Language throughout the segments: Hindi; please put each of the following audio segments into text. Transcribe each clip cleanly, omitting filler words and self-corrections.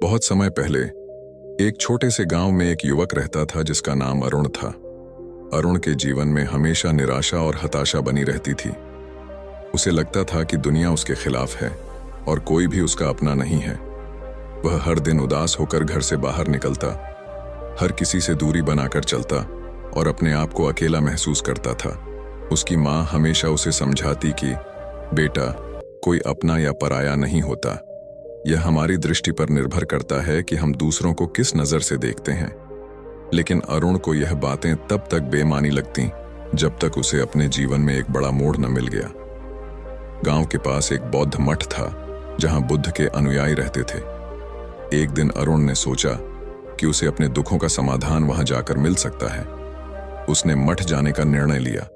बहुत समय पहले एक छोटे से गांव में एक युवक रहता था जिसका नाम अरुण था। अरुण के जीवन में हमेशा निराशा और हताशा बनी रहती थी। उसे लगता था कि दुनिया उसके खिलाफ है और कोई भी उसका अपना नहीं है। वह हर दिन उदास होकर घर से बाहर निकलता, हर किसी से दूरी बनाकर चलता और अपने आप को अकेला महसूस करता था। उसकी माँ हमेशा उसे समझाती कि बेटा, कोई अपना या पराया नहीं होता। यह हमारी दृष्टि पर निर्भर करता है कि हम दूसरों को किस नज़र से देखते हैं। लेकिन अरुण को यह बातें तब तक बेमानी लगतीं जब तक उसे अपने जीवन में एक बड़ा मोड़ न मिल गया। गांव के पास एक बौद्ध मठ था जहां बुद्ध के अनुयायी रहते थे। एक दिन अरुण ने सोचा कि उसे अपने दुखों का समाधान वहां जाकर मिल सकता है। उसने मठ जाने का निर्णय लिया।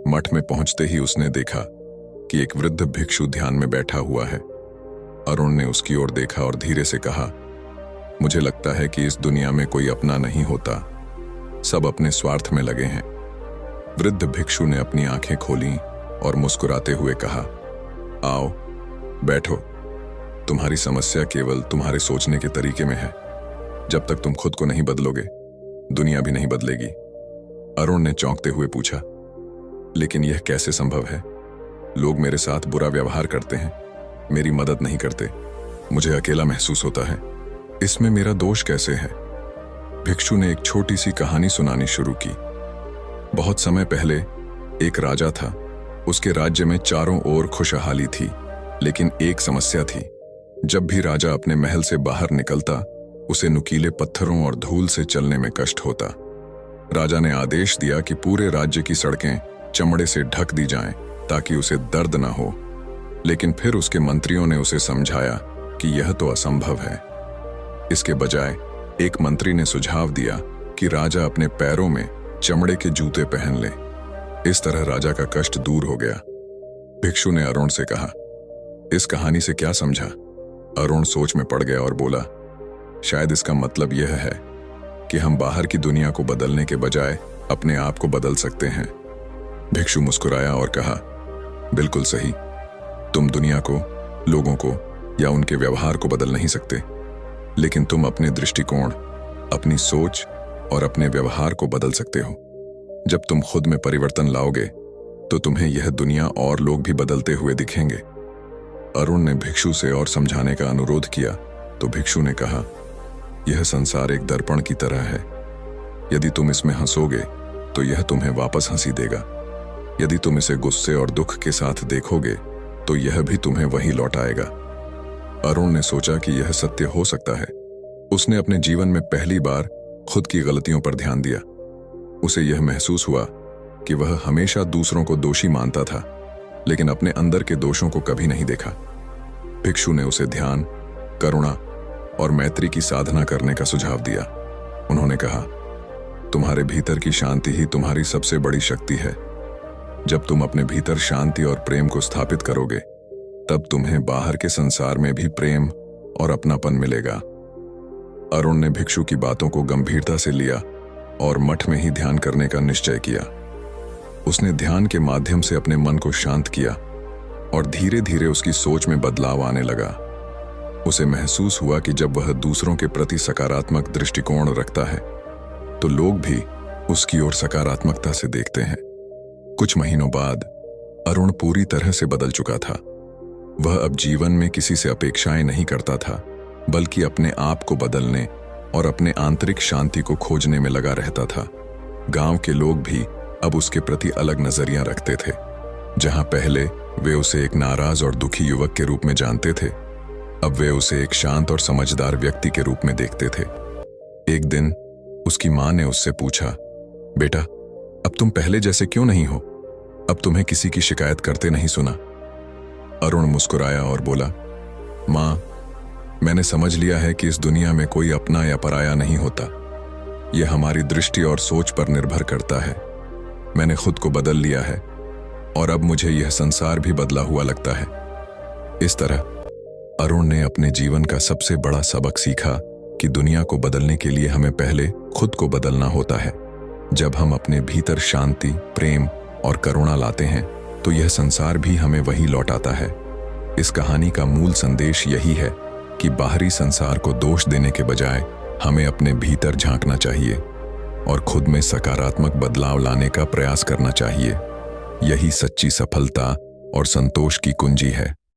मठ में पहुंचते ही उसने देखा कि एक वृद्ध भिक्षु ध्यान में बैठा हुआ है। अरुण ने उसकी ओर देखा और धीरे से कहा, मुझे लगता है कि इस दुनिया में कोई अपना नहीं होता, सब अपने स्वार्थ में लगे हैं। वृद्ध भिक्षु ने अपनी आंखें खोलीं और मुस्कुराते हुए कहा, आओ बैठो, तुम्हारी समस्या केवल तुम्हारे सोचने के तरीके में है। जब तक तुम खुद को नहीं बदलोगे, दुनिया भी नहीं बदलेगी। अरुण ने चौंकते हुए पूछा, लेकिन यह कैसे संभव है? लोग मेरे साथ बुरा व्यवहार करते हैं, मेरी मदद नहीं करते, मुझे अकेला महसूस होता है। इसमें मेरा दोष कैसे है? भिक्षु ने एक छोटी सी कहानी सुनानी शुरू की। बहुत समय पहले एक राजा था। उसके राज्य में चारों ओर खुशहाली थी, लेकिन एक समस्या थी। जब भी राजा अपने महल से बाहर निकलता, उसे नुकीले पत्थरों और धूल से चलने में कष्ट होता। राजा ने आदेश दिया कि पूरे राज्य की सड़कें चमड़े से ढक दी जाएं ताकि उसे दर्द न हो। लेकिन फिर उसके मंत्रियों ने उसे समझाया कि यह तो असंभव है। इसके बजाय एक मंत्री ने सुझाव दिया कि राजा अपने पैरों में चमड़े के जूते पहन ले। इस तरह राजा का कष्ट दूर हो गया। भिक्षु ने अरुण से कहा, इस कहानी से क्या समझा? अरुण सोच में पड़ गया और बोला, शायद इसका मतलब यह है कि हम बाहर की दुनिया को बदलने के बजाय अपने आप को बदल सकते हैं। भिक्षु मुस्कुराया और कहा, बिल्कुल सही। तुम दुनिया को, लोगों को या उनके व्यवहार को बदल नहीं सकते, लेकिन तुम अपने दृष्टिकोण, अपनी सोच और अपने व्यवहार को बदल सकते हो। जब तुम खुद में परिवर्तन लाओगे तो तुम्हें यह दुनिया और लोग भी बदलते हुए दिखेंगे। अरुण ने भिक्षु से और समझाने का अनुरोध किया तो भिक्षु ने कहा, यह संसार एक दर्पण की तरह है। यदि तुम इसमें हंसोगे तो यह तुम्हें वापस हंसी देगा। यदि तुम इसे गुस्से और दुख के साथ देखोगे तो यह भी तुम्हें वही लौटाएगा। अरुण ने सोचा कि यह सत्य हो सकता है। उसने अपने जीवन में पहली बार खुद की गलतियों पर ध्यान दिया। उसे यह महसूस हुआ कि वह हमेशा दूसरों को दोषी मानता था, लेकिन अपने अंदर के दोषों को कभी नहीं देखा। भिक्षु ने उसे ध्यान, करुणा और मैत्री की साधना करने का सुझाव दिया। उन्होंने कहा, तुम्हारे भीतर की शांति ही तुम्हारी सबसे बड़ी शक्ति है। जब तुम अपने भीतर शांति और प्रेम को स्थापित करोगे, तब तुम्हें बाहर के संसार में भी प्रेम और अपनापन मिलेगा। अरुण ने भिक्षु की बातों को गंभीरता से लिया और मठ में ही ध्यान करने का निश्चय किया। उसने ध्यान के माध्यम से अपने मन को शांत किया और धीरे धीरे उसकी सोच में बदलाव आने लगा। उसे महसूस हुआ कि जब वह दूसरों के प्रति सकारात्मक दृष्टिकोण रखता है तो लोग भी उसकी ओर सकारात्मकता से देखते हैं। कुछ महीनों बाद अरुण पूरी तरह से बदल चुका था। वह अब जीवन में किसी से अपेक्षाएं नहीं करता था, बल्कि अपने आप को बदलने और अपने आंतरिक शांति को खोजने में लगा रहता था। गांव के लोग भी अब उसके प्रति अलग नजरिया रखते थे। जहां पहले वे उसे एक नाराज और दुखी युवक के रूप में जानते थे, अब वे उसे एक शांत और समझदार व्यक्ति के रूप में देखते थे। एक दिन उसकी मां ने उससे पूछा, बेटा, अब तुम पहले जैसे क्यों नहीं हो? अब तुम्हें किसी की शिकायत करते नहीं सुना। अरुण मुस्कुराया और बोला, मां, मैंने समझ लिया है कि इस दुनिया में कोई अपना या पराया नहीं होता। यह हमारी दृष्टि और सोच पर निर्भर करता है। मैंने खुद को बदल लिया है और अब मुझे यह संसार भी बदला हुआ लगता है। इस तरह अरुण ने अपने जीवन का सबसे बड़ा सबक सीखा कि दुनिया को बदलने के लिए हमें पहले खुद को बदलना होता है। जब हम अपने भीतर शांति, प्रेम और करुणा लाते हैं तो यह संसार भी हमें वही लौटाता है। इस कहानी का मूल संदेश यही है कि बाहरी संसार को दोष देने के बजाय हमें अपने भीतर झांकना चाहिए और खुद में सकारात्मक बदलाव लाने का प्रयास करना चाहिए। यही सच्ची सफलता और संतोष की कुंजी है।